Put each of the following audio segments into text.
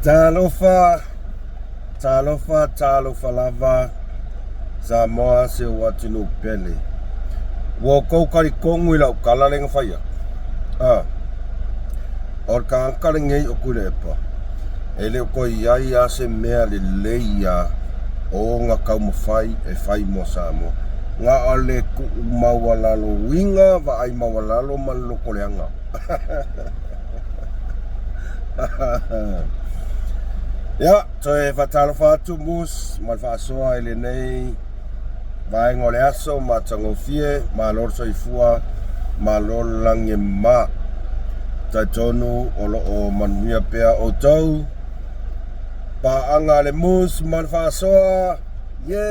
Talofa lava Samoa se watinu pele. Wo kou kari kongu ila ukala lenga whaia. Or ka ankare ngei o kure epa. Ele o koi iai a se mea le leia o ngā kaumawhai e whai mo Samoa. Ngā ale ku mawalalo winga wa ai mawalalo maloko leanga. Ya, toe whatalofa atu MUSS Ma Le Fa'asoa ele nei vai ngole aso ma tangofie ma lor soifua ma lor lange ma taitonu o manuia pea o tau pa anga le MUSS Ma Le Fa'asoa ye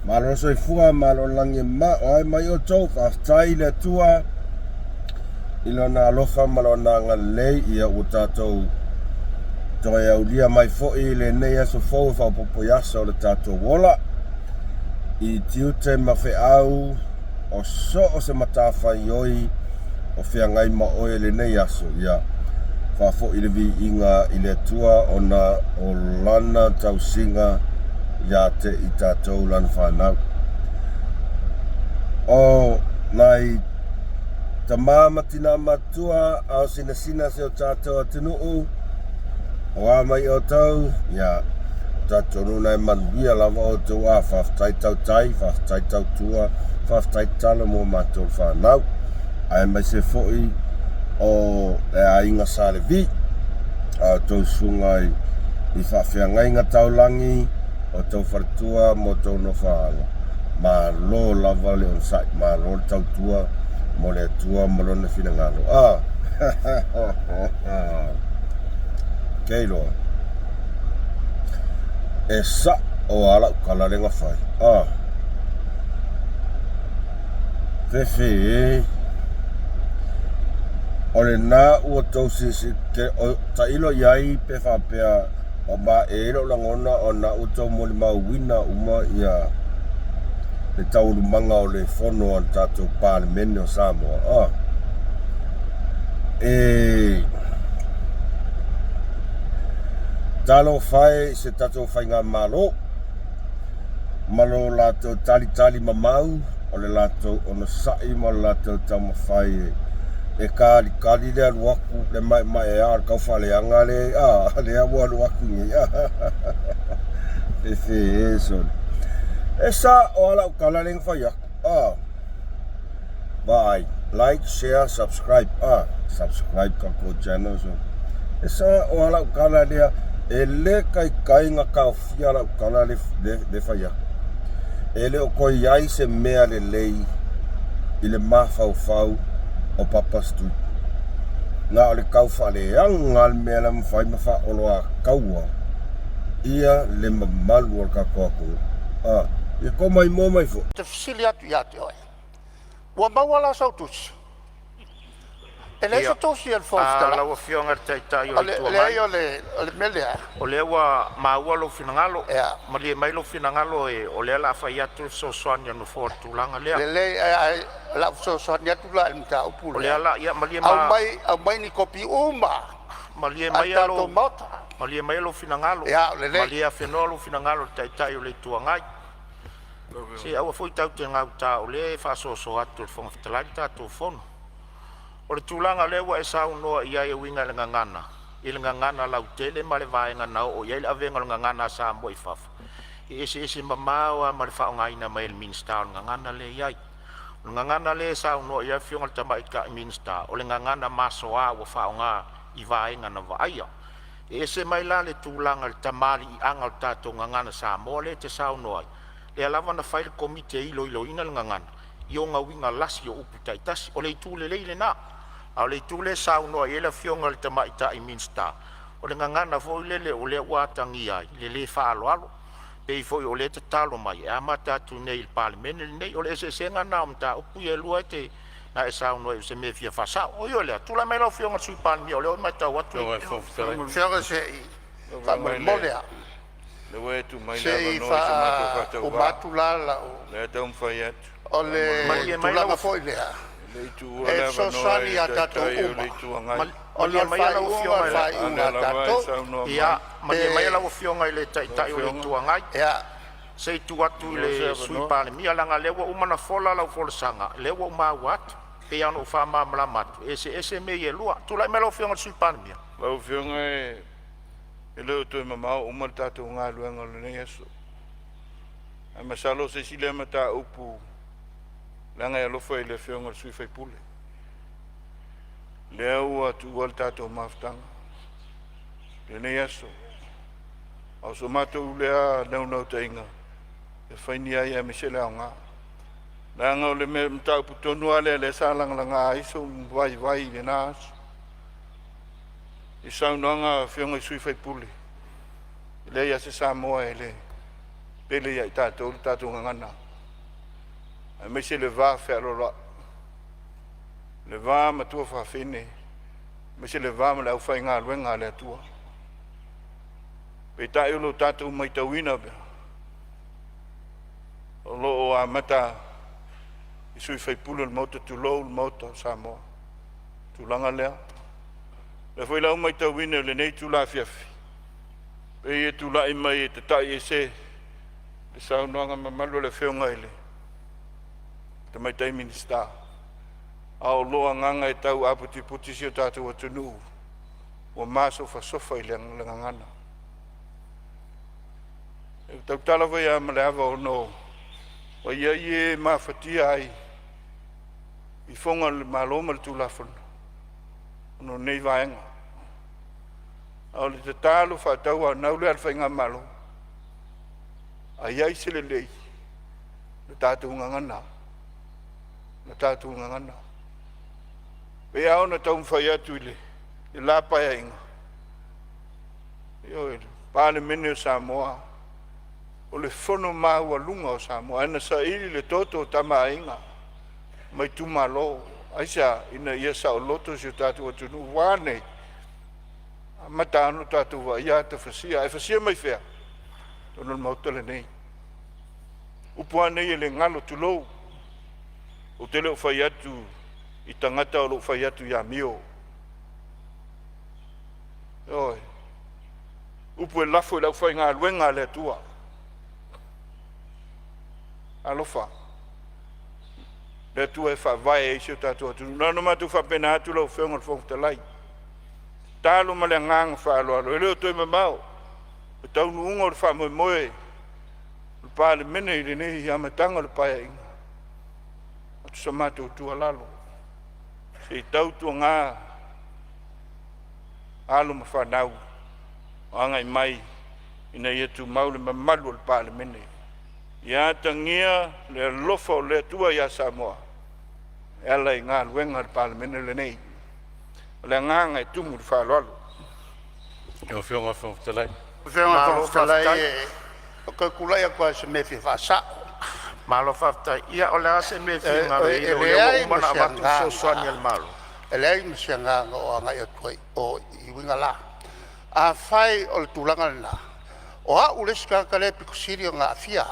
ma lor soifua ma lor lange ma o ai mai o tau whaftai le tua ilona alofa ma lona ngalei ia utatou toi au lia mai fo'i le nei aso fau whaupopo yasa o le tātou wola i tiute ma au o so o se matawhai oi o whiangai ma oe le nei aso ia whafo i le vi inga i le tua o na o lana tau singa ia te i tātou lana whanau o nai tamama tina matua au sina se o tātou atunuu o a mai o tau, ia, tātonu nai manuia lava o tau a whaftai tau tai, whaftai tau tua, whaftai tala mō mātou whanau. Ai mai se fo'i o e a inga sale vi, a tau sungai i whawhiangai ngā taulangi, o tau wharatua mō tau no whaala. Ma lo lava le on sai, ma lo tau tua, mo le tua mo lo na whinangalo. Kei loa. E sa o ala ukala renga whai. Fefe o le nā ua tau sisi ke o ta ilo iai pe whapea o ma e ilo langona o nā ua tau moli mau wina uma ia le tau lumanga o le whono an tātou Parliamentary o Samoa. Talo fai se tato fai ngā malo lato tali mamau o le lato ono sai ma lato tama fai e kari le aluaku le mai e ar Kaufaaleaga le awa aluaku ngi e fe eso e sa o ala ukala leng fai bye like share subscribe subscribe ka ko channel so e sa o ala ukala le e le kai ngā kaufia la ukala le whaia. E le o koi iai se mea le lei i le mawhau o papastu. Ngā o le Kaufaaleaga le mea le mwhai mawha oloa kaua. Ia le mamalu o kakoako. Ia ko mai mō mai fo. Te fisili atu ia te oe. Ua mawala sautusi. E le so tosi al fostala. La fionga tai o le le melea. O le wa maua lo finangalo. Ma le mai lo finangalo e o le la fai atu so soania no fortulanga le. Le la so soania tu la mta upula. O le la ia ma le ma. Au mai ni kopi uma. Ma le mai lo. Ma le mai lo finangalo. Ma le fenolo finangalo tai o le tuangai. Si au foi tau te ngau ta o le fa so atu fon fitalita to fon. O le tūlanga lewa e sau noa ia e winga le ngangana. I le ngangana lau tele ma le vaenga nao o ia le avenga le ngangana sa mo i fafa. I ese mamaua ma le whaongaina mai le Ministerial ngangana le iai. O le ngangana le sau noa ia fionga le tamaika i Ministerial. O le ngangana masoa o whaonga i vaenga na vaia. I ese mai la le tūlanga le tamari i anga o tato ngangana sa mo le te sau noa. Le alava na whaile komite ilo ina le ngangana. I o ngā winga lasi o upu taitasi. O le tūle leile na. Au le tule sau noa i le fionga le tamaita i Ministerial. O le ngangana foi lele o le watangi ai, le whaaloalo. Pei foi o le te talo mai, e amata tu nei il Parliamentary nei, o le se senga na mta upu e lua te na e sau noa i se me fia whasa. O yo lea, tula mai lau fionga sui Parliamentary, o le o mai tau watu. Fionga se i, molea. Le wea tu mai se i o matu lala o. Le tau mwhai atu. O le tulanga foi lea. Le tu e so sani a tato le tu ngai. Malia mai la ufionga fai una tato ia malia mai la ufionga le tai o le tuangai ia sei tu atu le sui pale mia langa lewa umana fola la fola sanga lewa uma wat e ia no fa ma mala mat ese me ye lua tu la melo ufionga sui pale mia La ufionga e le tu mama uma tato nga luanga le yeso a masalo se sile mata upu langa e lo foi le fionga sui fai pule leo atu wal tato maftang le yeso au so mato lea no tainga e fainia ia mesele nga langa le me mta putonu ale le salang langa iso vai le nas i saunanga fionga sui fai pule le ia se Samoa ele pele ia tato ngana a mesele va ferro le va ma tu fa fine mesele va ma la fai nga luenga le tua pe ta ulo tatu mai tawina be lo o amata isui fai pulo moto tu lo moto Samoa tu langa lea le foi la mai tawina le nei tu la fiafi pe tu la mai te tai se le sa no malo le feonga ile te mai tai minista au lo nganga e tau aputi puti si tatu tunu o maso fa sofa ile ngana tau tala vai a malava o no o ia ma fatia ai i fonga le maloma le tulafon no nei vaenga au le talo fa tau a nau le alfainga malo ai ai se le lei le tatu ngana pe au na tau fai atu ile le la pa inga yo Parliamentary Samoa o le fono maua lunga o Samoa ana sa ili le toto tama inga mai tu malo aisa ina ia sa o loto si tatu atu nu wane mata anu tatu wa ia te fasia mai fea tono mauta le nei upua nei le ngalo tu lou o tele o fai atu i tangata o lo fai atu ia mio oi upu e lafo i lau fai ngā luenga le tua alofa le tua e fa vai e sio tatu atu nano matu fa pena atu lau feonga le fonga talai talo ma le ngang fa alo e leo toi mamau e tau nuunga o le fa moe le Parliamentary le nehi amatanga le paia inga atu sa matu tua lalo se tau tua ngā alo ma whanau anga i mai ina ia tu maule mamalu le Parliamentary ia tangia le lofa o le tua ia Samoa ela i ngā luenga le Parliamentary le nei le nganga e tumu le whaloalo o whionga whawtalai o ka kulai a kwa se me fi fasa malo fafta ia o le ase me finga le ilo le umana amatu so soani al malo ele i msianga o anga i toi o i winga la a fai o le tulanga na o a uleska ka le pikusiri o ngā fia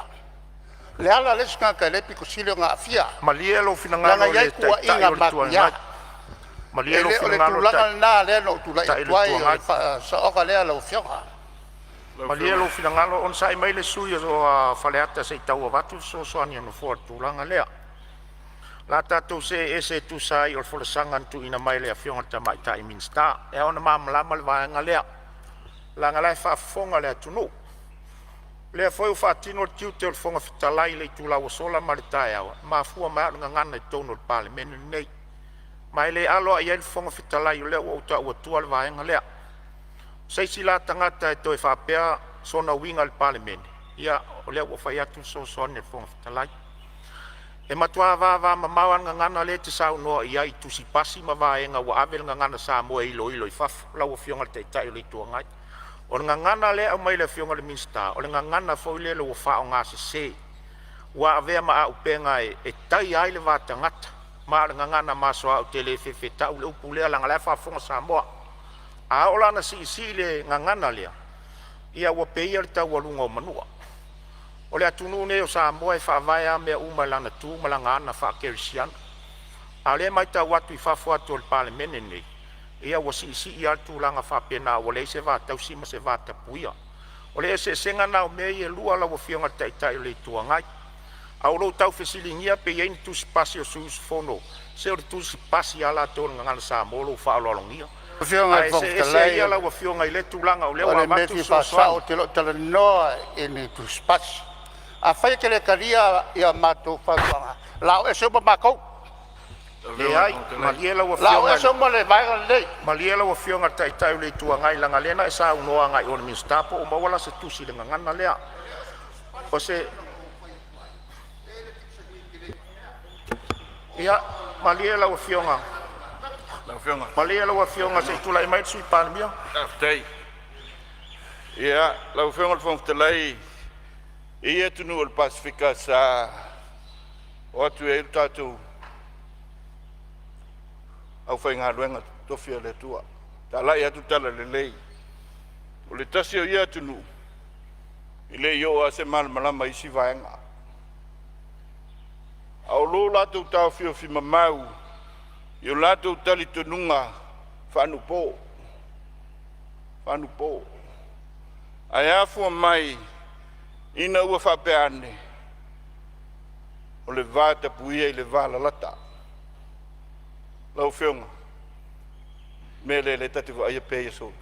le ala leska ka le pikusiri o ngā fia malielo finangalo le tai o le tuanga malielo finangalo le tulanga na le no tulai tuai sa o ka le ala o fionga malielo finangalo on sai mai le sui o faleata se tau watu so soani no for tulanga lea la tatu se ese tu sai o folesangan tu ina mai le afionga tamai tai minsta e ona mamlama le vaenga lea la ngala fa fonga le tunu le foi o fatino tiu te fonga fitalai le tu la sola maritaia ma fu ma ngana tono Parliamentary nei mai le alo ia le fonga fitalai le o ta o tu al vaenga le sei sila tangata e toi fa pea sona winga le Parliamentary ia o le o fa ia tu so sone fonga fitalai e matua va mamawa ngana le te sau no ia i tu si pasi ma vaenga wa avel ngana sa mo ilo i faf la o fionga te tai le tuangai o ngana le au mai le fionga le minsta o ngana fo le lo fa o ngase se wa ave ma u penga e tai ai le va tangata ma ngana ma so au tele fe ta u le pule la ngala fa fonga sa mo a ola na si le ngana le ia wa pe ia ta wa lungo manua o le atunu ne o sa mo e fa vai a me uma lana tu malanga na fa kerisian A le mai tau atu I whawhua to le Parliamentary nei. Ia wa si atu langa whapena o le se vātau sima se vātapuia. O le se senga nao mei e lua la wa fionga taitai le tuangai. Au lo tau fesilingia pe yen tu spasi o sus fono. Se o tu spasi ala to ngana sa molo fa lolongia. Fionga se ia la wa fionga ile tulanga o le wa matu so so te lo tele no in tu spasi. A fai ke le karia ia mato fa la e so ba ko. Le ai maliela wa La fionga. e so mo le vai le. Maliela wa fionga taitai le tuangai langa lena e sa unoa ngai o ministapo o mawala se tusi le ngana lea. O se ia maliela wa fionga. La fionga. Maliela wa fionga se tula I mai sui Parliamentary. Aftai. Ia, la fionga fong telai. Ia tunu o Pasifika sa o atu e tatu. Au fai ngā ruenga tofia le tua. Ta lai atu tala le lei. O le tasi o ia tunu. I le io a se malama isi vaenga. Au lo latou tau fio fi mamau. Io latou tali tonunga whanu pō. Whanu pō. Ai afua mai ina ua whapeane. O le vāta puia I le vāla lata. Lau whionga. Mele le tatu wa aia pēia so.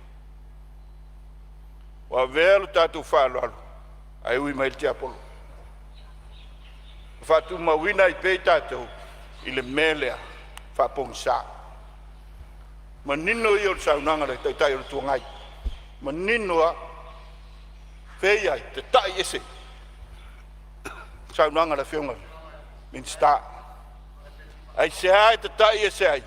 Wa velu tatu whālo alu. Ai ui mai te apolo. Whatu mawina I pēi tātou I le melea whapong sā. Manino I o saunanga le taitai o le tuangai. Manino a pēi ai te tai ese. Saunanga le whionga. Min sta. Ai se ai te tai ese ai.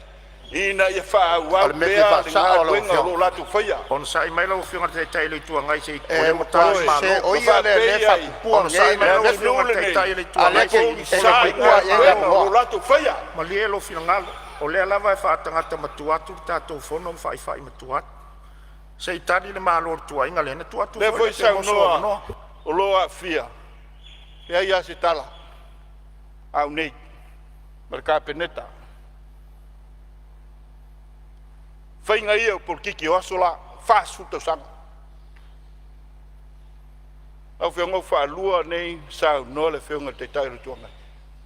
Ina ia whaau pēa le ngā kuenga o latu whaia. On sa I mai lau whionga taitai le tuangai se I kore matai malo. Se o ia le le whakupua On sa I mai lau whionga taitai le tuangai se I kore matai o latu whaia. Malielo finangalo. O lea lava e whaatangata matuatu tātou whono whai matuatu. Se I tari le malo tua inga lena tuatu. Le foi sau noa o loa fia. Ia ia se tala. Au nei. Marka peneta. Whainga ia o porkiki o asola. Fast food tau sanga. Au whionga u whaalua nei sau noa le whionga te tairu tuanga.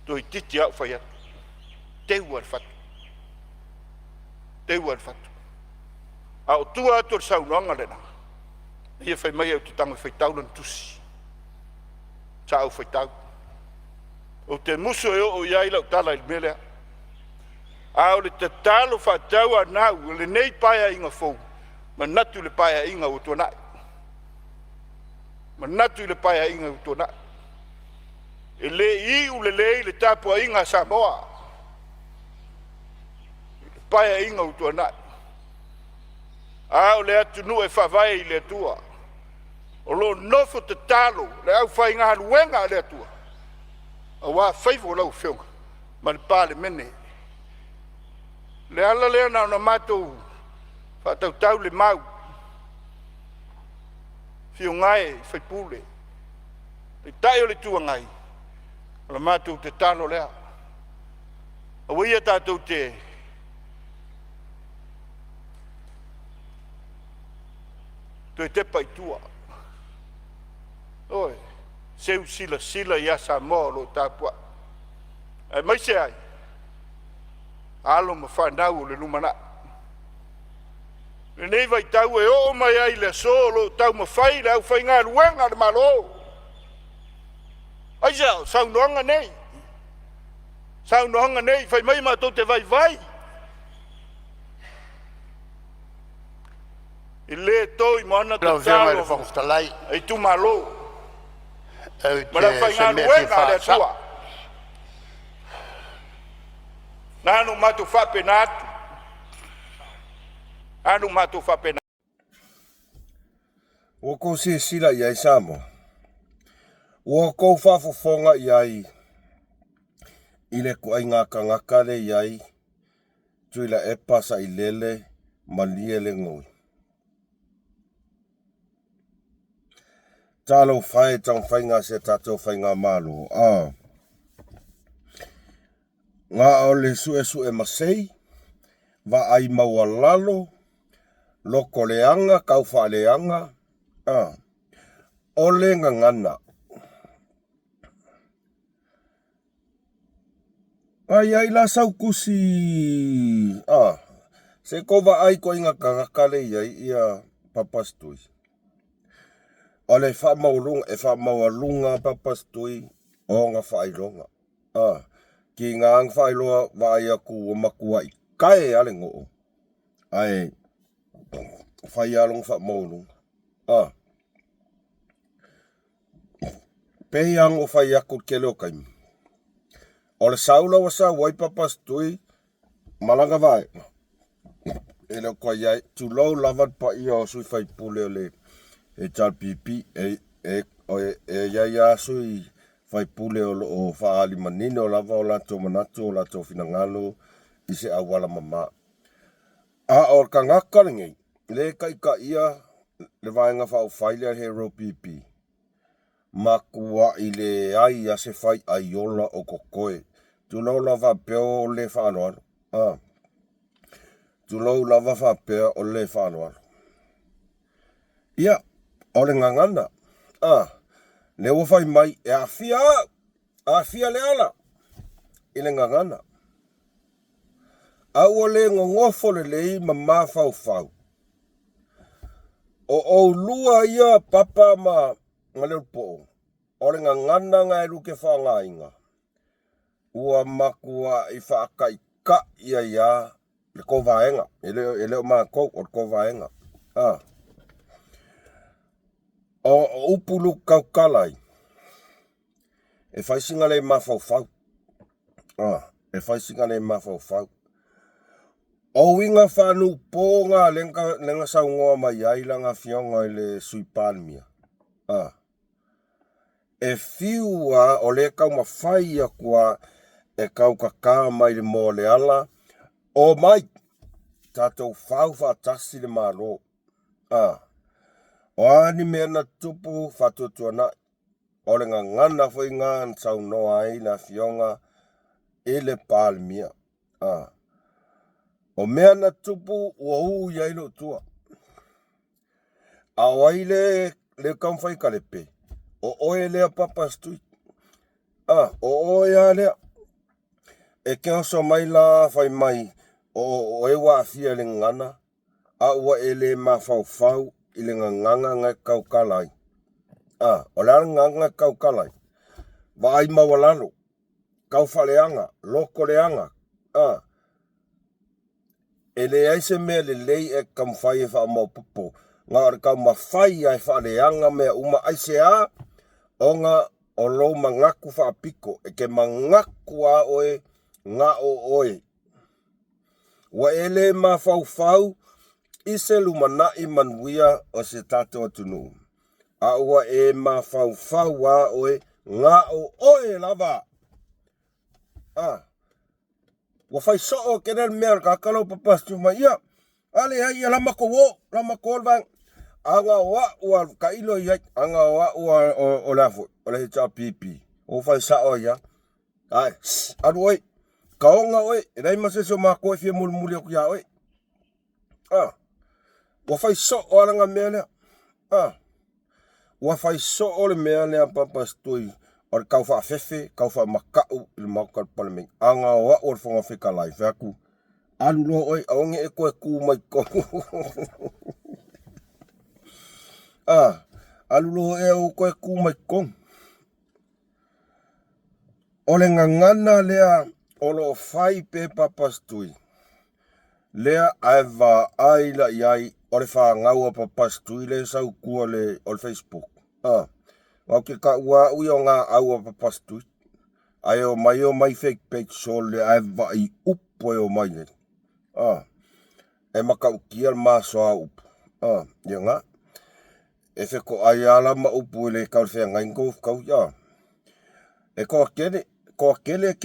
Toi titi au whai atu. Teu ar fatu. Teu ar fatu. Au tua atu ar sau noanga lena. Ia whai mai au te tanga whai taulan tusi. Sa au whai tau. O te muso e o iai lau tala I melea. Au le te talo whatau anau, le nei paia inga fau. Ma natu le paia inga o tuanai. Ma natu le paia inga o tuanai. E le iu le tapua inga Samoa. Le paia inga o tuanai. Au le atu nu e whawai le tua. O lo nofo te talo, le au whai ngā luenga le tua. A wā whaifo lau whionga, ma le pāle mene. Le ala lea na ona mātou, whātau tau le mau. Whiongae, whaipule. Le tai o le tuangai, la mātou te talo lea. A wia tātou te te paitua. Oi. Seu sila ia Samoa lo tapua. E mai se ai. Alo ma whanau le lumana. Le nei vai tau e o mai ai le so lo tau ma whai le au whai ngā ruenga le malo. Ai sao, sau noanga nei. Sau noanga nei, whai mai mātou te vai. I le toi mana te talo. Ai tu malo. Mara whai ngā ruenga le tua. Nānu matu whapenatu. Anu matu whapenatu. Ua kou se sila I ai Samoa. Ua kou whafofonga I ai. I le ku ai ngā kangakale I ai. Tui la e pasa I lele. Malia le ngoi. Talo whae tau whainga se tatou whainga malo. ngā o le sue masei, wa ai maua lalo, loko leanga, kaufaaleaga, o le ngangana. Ai la saukusi, se kova ai ko inga kakakale ia papastui. O le whamaulunga papastui o ngā whailonga. Ki ngā ang whailoa vai aku o makua i kae ale ngoo. Ai, whaialong whamaulunga. Peiang o whai aku ke leo kaimi. O le saula wasa wai papastui malanga vai. E leo kwa iai, tu lau lavat pa ia o sui whai pule o le HRPP, iai sui whai pule o whaali manine o lava o lato manatu o lato finangalo i se awala mama. O ka ngaka ringei, le ka ia le vaenga whao whaile he ROPP. Makua i le ai a se whai aiola o Kokoe. Tu lau lava peo o le whaanoalo. Tu lau lava whapea o le whaanoalo. Ia, o le ngangana. Le wawhai mai e awhia le ala. I le ngangana. Au o le ngongofo le lei ma whau. O lua ia papa ma leo po. O le ngangana ngai ruke whanga inga. Ua makua i whaakai ka ia le kovaenga. Ele o maa kou o kovaenga. O upulu kaukalai. E whaisinga le maa whau. E whaisinga le maa whau. O winga whanu pōnga lenga saungoa mai ailanga fionga i le sui Parliamentary. E fiua o le kau mawhai a kua e kau kaka mai le mo le ala. O mai, tātou whau whaatasi le mālo. O ani mea na tupu whatuatuana. O le ngana whai ngā sau noa ai na fionga e le Parliamentary. O mea na tupu ua uu iailo tua. A waile le kamwhai kalepe. O oe lea papastui. O oe a lea. E kia so mai la whai mai. O e wa fia le ngana. A ua e le ma whau i le nganga ngai kaukalai. O le nganga kaukalai. Wa ai mawalalo. Kaufaaleaga, loko leanga. E le aise mea le lei e kamwhai e wha maupopo. Ngā ore kau mawhai ai whaaleanga mea uma aise a. O ngā o lo mangaku whaapiko. E ke mangaku a oe ngā o oe. Wa ele ma whau i se lumana i manuia o se tātou atunu. A ua e ma whau a oe ngā o oe lava. Wa whai so'o kena mea kakalo papastu mai ia. Ale hai ia lama ko vang. Anga ua ka ilo ia. Anga ua o lafo. O le HRPP. O whai sa'o ia. Ai, adu oi. Kaonga oi. E rei maseso maa koe fia muli o kia oi. Wa whai so'o alanga mea lea. Wa whai so'o le mea lea papastui. O le kau wha fefe, kau wha makau i le maukar Parliamentary. Anga o o le whonga whika lai whaku. Alulo oi, aonge e koe kū mai kong. Alulo e o koe kū mai kong. O le ngangana lea o lo whai pe papastui. Lea aiva aila iai o le whangaua papastui le sau kua le o le Facebook. Wau ke ka ua ui o ngā aua papastui. Ai o mai fake page so le aiva i upo e o mai le. E maka ukia le maso a upo. Ia ngā. E wheko ai ala ma upo le kau whea ngai ngof kau ia. E koa kele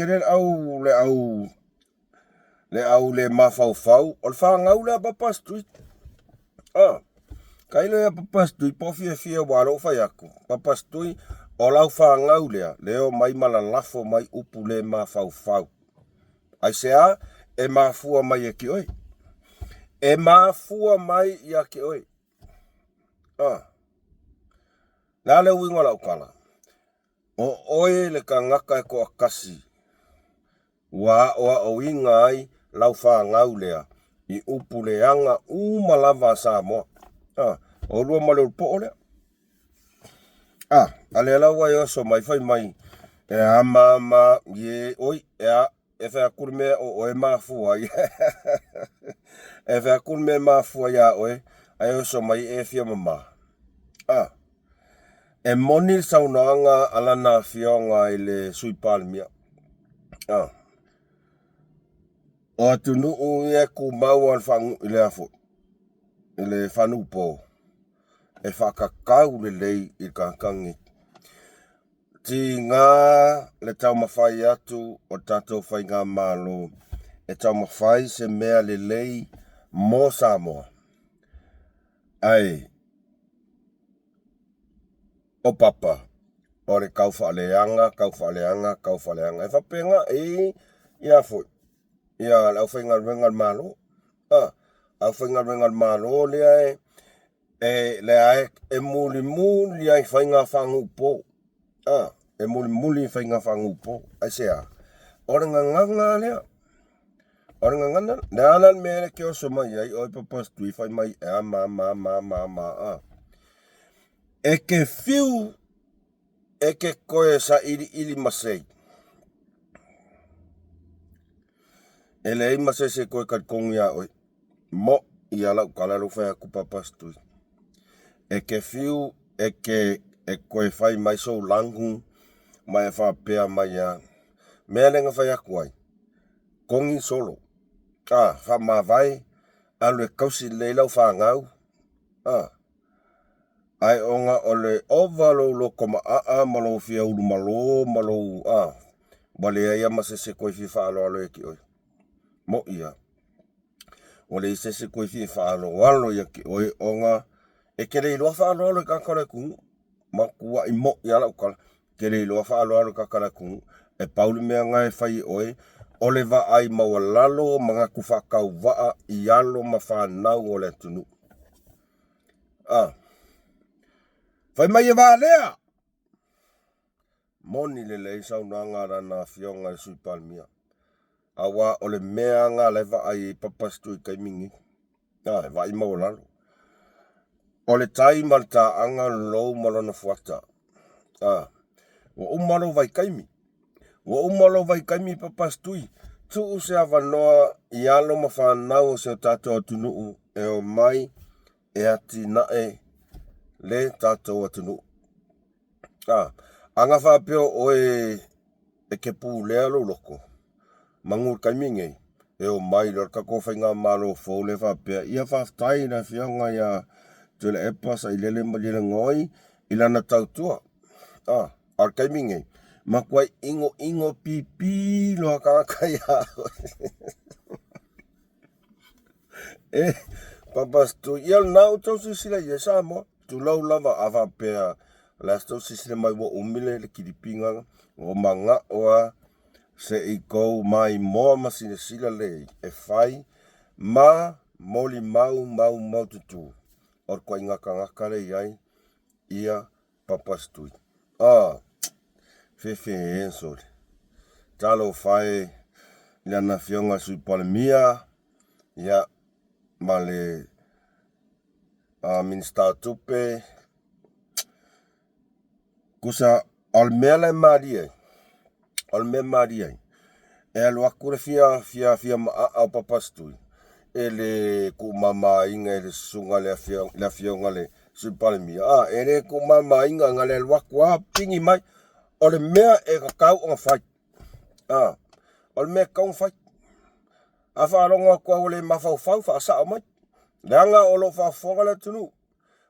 au le mawhau o le whangau le papastui. Kailo ya papastui pofia fia walo whai aku. Papastui o lau whangau lea. Leo mai malalafo mai upu le mawhau. Ai sea, e mafua mai e ki oi. E mafua mai ia ki oi. Nā le winga lau kala. O oe le ka ngaka e ko akasi. Wa o inga ai lau wha ngau lea. I upu le anga umalava sa moa. O lua ma le upo lea. Ale lau ai oso mai fai mai. E ama ye oi e whea kurme o e mafua ia. E whea kurme mafua ia oe. Ai oso mai e fia mama. E moni saunaanga alana fionga i le sui Parliamentary. O atunu e ku mau al fangu i le afo. I le whanu po. E whakakau le lei i kankangi. Ti ngā le tau mawhai atu o tatou whai ngā malo. E tau mawhai se mea le lei mō Samoa. Ai. O papa. O le Kaufaaleaga. E whapenga i afo. Ia lau whainga rengal malo. Au whainga rengal malo lea lea e muli ai whainga whangu po. E muli whainga whangu po. Ai sea. Orenga nganga lea. Orenga nganga. Nea anan mea ke o soma iai. Oi papas tui whai mai. Ma. E ke fiu. E ke koe sa ili masei. E le masei se koe kalkongi a oi. Mo i ala ukalalo whea ku papas tui. E ke fiu, e koe whai mai so langu, mai e whapea mai a. Mea lenga whai aku ai. Kongi solo. Wha mawai, alu e kausi leilau whangau. Ai onga o le ovalo loko maa malo fia ulu malo. Wale ai ama se koe fi whaalo e ki oi. Mo ia. Wale i se koe fi whaalo ia ki oi onga. E kere iloa whaalo e kakare kungu. Makua i mo i ala ukala. Kere iloa whaalo e kakare kungu. E pauli mea ngai whai oi. Ole wa ai maua lalo mga kufakau waa i alo ma whanau o le tunu. Whai mai e waa lea. Moni le lei sau na ngara na fionga e sui Parliamentary. Awa ole mea ngā lewa ai papastu i kaimingi. E wa i maua lalo. Ole tai malta anga lou malona fuata. Wa umalo vai kaimi. Wa umalo vai kaimi papastui. Tu se avanoa i alo ma whanau se o tatou atunuu e o mai e ati nae le tatou atunuu. Anga whapeo oe e ke pū lea lo loko. Mangur kaimingei e o mai lorka ko whainga malo fau le whapea. Ia whaftai na whianga ia tule epas ai lele malina ngoi ilana tautua. Ar kaimingei. Makuai ingo pipi loa kakakai hao. Papas tu ial nau tau sisila ia Samoa. Tu lau lava awa pea. Las tau sisila mai wa umile le kiripinga. O manga oa se i kou mai moa masine sila le. E whai ma moli mau tutu. Or kwa ngaka le iai. Ia papas tui. Fefe ensori. Talo whae lana fionga sui Parliamentary. Ia male Ministerial tupe. Kusa almele marie. Almele marie. E alu akure fia maa papastui. Ele ku mama inga ele sunga le fionga le sui Parliamentary. Ele ku mama inga ngale alwakua pingi mai. Ole mea e kakau o whai. Ole mea kau whai. A wharonga kua ole mawhau whaasao mai. Leanga o lo whafonga le tunu.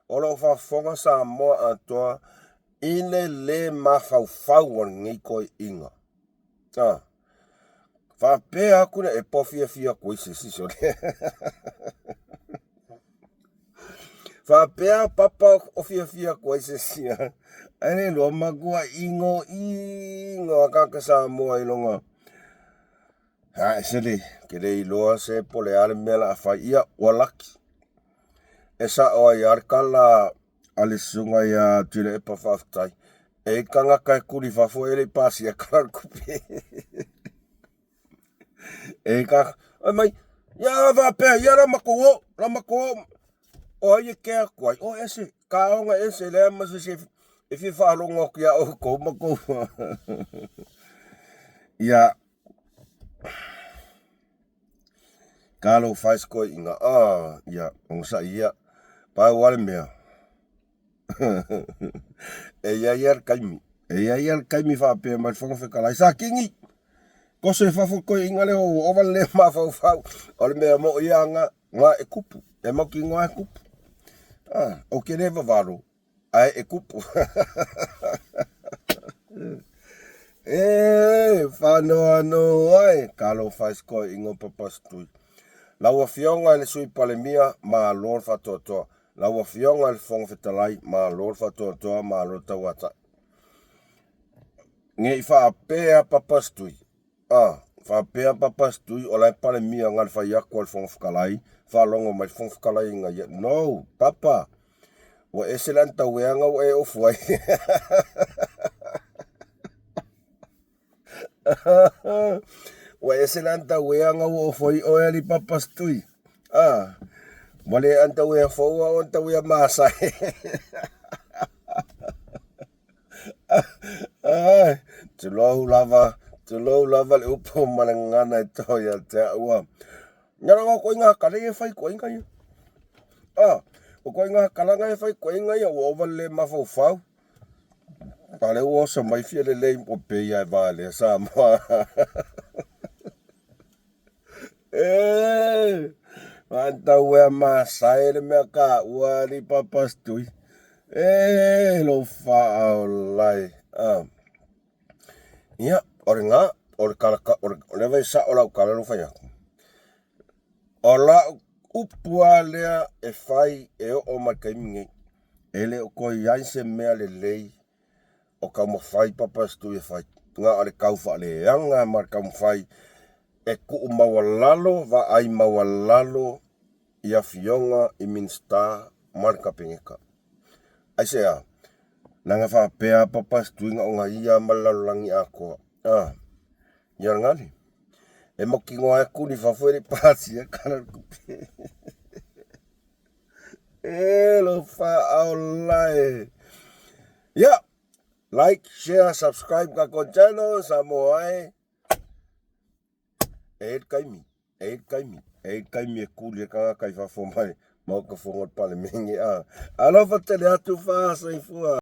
O lo whafonga sa moa atoa. Ile le mawhau o ngi koi inga. Whapea akune e pofia koi se siso. Whapea papa o fia koi se sia. Ane loa magua ingo kakasa moa ilonga. Ha sele ke le loa se pole ale mela afa ia walaki. Esa o yar kala ale sunga ya tule e pafaftai. E kanga kai kuri fafo ele pasi a kala kupi. E ka mai ya va pe ya la mako o ye ke kwai o ese ka onga ese le mas se e fi fa longo ya o ko mako. Ya Kalo faz ko inga ya on sa ia pa wal mea. E yar kaimi fa pe mal fongo fe kala sa kingi. Ko se fa fo ko inga le o val le ma fa o le mea mo ia nga e kupu. E mo ki nga e kupu. O ke ne vavaro. Ai e kupu. Fa no ai Kalo faz ko inga papastui. Laua fionga le sui palemia ma lor fa totoa. Laua fionga le fonga fetalai ma lor fa totoa ma lor tawata. Nge fa apea papastui. Fa apea papastui o lai palemia ngal fa yako le fonga fekalai. Fa longo mai fonga fekalai nga ya. No, papa. Wa eselanta weanga wa e ofuai. Wa eselanta weanga wo foi o ali papastui. Mole anta wea foua o anta wea masa. Te lau lava le upo malangana e tau ya te aua. Ngara ko inga kale e fai ko inga ia. Ko inga kalanga e fai ko inga ia o vale mafau. Pale o sa mai fia le lei o pe ia vale sa ma. Anta wea masai le mea ka ua li papastui. Lo fa au lai. Ia, ore ngā, ore kalaka, ore lewe sa o lau kala lo fai aku. O lau upua lea e fai e o mai kaimingei. Ele o koi yaise mea le lei o ka mawhai papastui e fai. Ngā ale Kaufaaleaga mar ka mawhai e ku mawalalo va ai mawalalo ia fionga I Ministerial marka pengeka. Ai sea, nanga fa pea papastui nga o nga ia malalangi ako. Ia ngani. E moki ngoa e kuni fafere pasi e kana kupi. Lo fa au lai. Ya, like, share, subscribe ka kon channel sa moai. Eid kaimi e kuli ka kai fa fo mai. Mau ka fongot pale mingi Alo fa tele atu fa sa ifua.